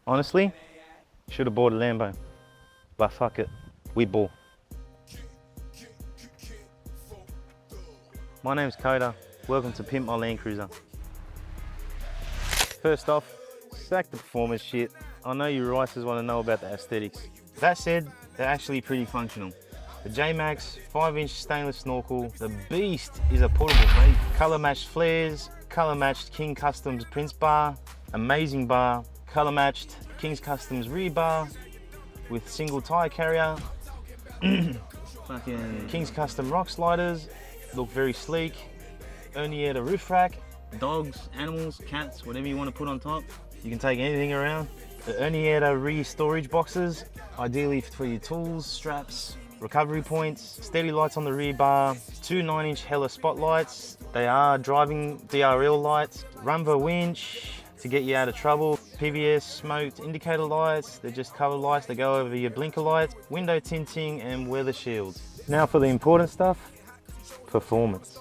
Honestly, should have bought a Lambo, but fuck it, we bought. My name's Khoder, welcome to Pimp My LandCruiser. First off, sack the performance shit. I know you racers want to know about the aesthetics. That said, they're actually pretty functional. The J-Max 5-inch stainless snorkel, the beast is a portable mate. Color matched flares, color matched King Customs Prince bar, amazing bar, color matched King's Customs rear bar with single tire carrier. Fucking King's Custom rock sliders, look very sleek. Ernietta roof rack, dogs, animals, cats, whatever you want to put on top. You can take anything around. The Ernietta rear storage boxes, ideally for your tools, straps, recovery points, steady lights on the rear bar, 2 9-inch Hella spotlights. They are driving DRL lights, Rumba winch to get you out of trouble, PVS smoked indicator lights, they're just cover lights, they go over your blinker lights, window tinting and weather shields. Now for the important stuff, performance.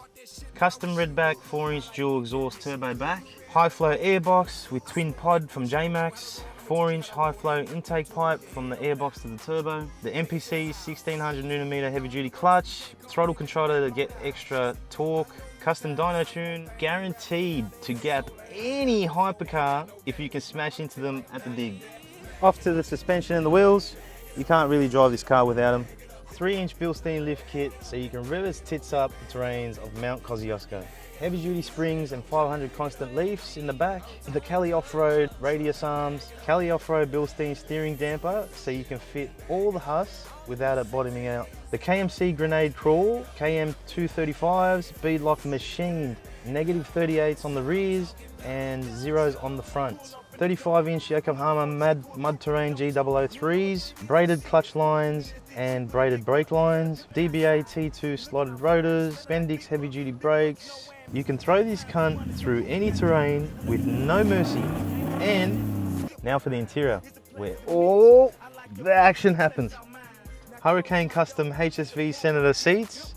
Custom redback 4-inch dual exhaust turbo back, high flow airbox with twin pod from J-Max, 4-inch high flow intake pipe from the airbox to the turbo, the MPC 1600Nm heavy duty clutch, throttle controller to get extra torque, custom dyno tune, guaranteed to gap any hypercar if you can smash into them at the dig. Off to the suspension and the wheels, you can't really drive this car without them. 3-inch Bilstein lift kit so you can rev its tits up the terrains of Mount Kosciuszko. Heavy duty springs and 500 constant leafs in the back. The Cali Offroad radius arms, Cali Offroad Bilstein steering damper so you can fit all the huss without it bottoming out. The KMC Grenade Crawl, KM235s, beadlock machined, negative 38s on the rears and zeros on the fronts. 35-inch Yokohama mud terrain G003s, braided clutch lines and braided brake lines, DBA T2 slotted rotors, Bendix heavy duty brakes. You can throw this cunt through any terrain with no mercy. And now for the interior, where all the action happens. Hurricane Custom HSV Senator seats,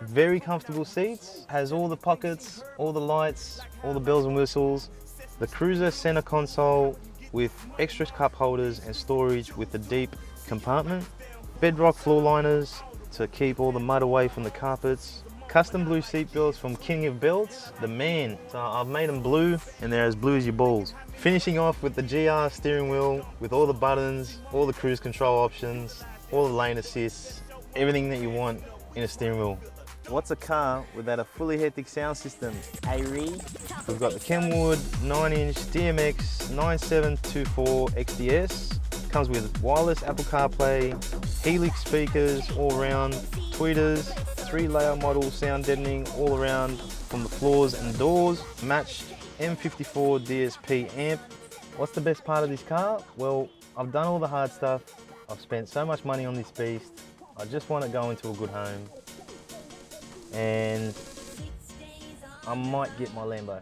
very comfortable seats, has all the pockets, all the lights, all the bells and whistles. The Cruiser center console with extra cup holders and storage with a deep compartment. Bedrock floor liners to keep all the mud away from the carpets. Custom blue seat belts from King of Belts, the man. So I've made them blue and they're as blue as your balls. Finishing off with the GR steering wheel with all the buttons, all the cruise control options, all the lane assists, everything that you want in a steering wheel. What's a car without a fully hectic sound system? We've got the Kenwood 9-inch DMX 9724 XDS. Comes with wireless Apple CarPlay, Helix speakers all around, tweeters, 3-layer model sound deadening all around from the floors and doors, matched M54 DSP amp. What's the best part of this car? Well, I've done all the hard stuff. I've spent so much money on this beast. I just want to go into a good home. And I might get my Lambo.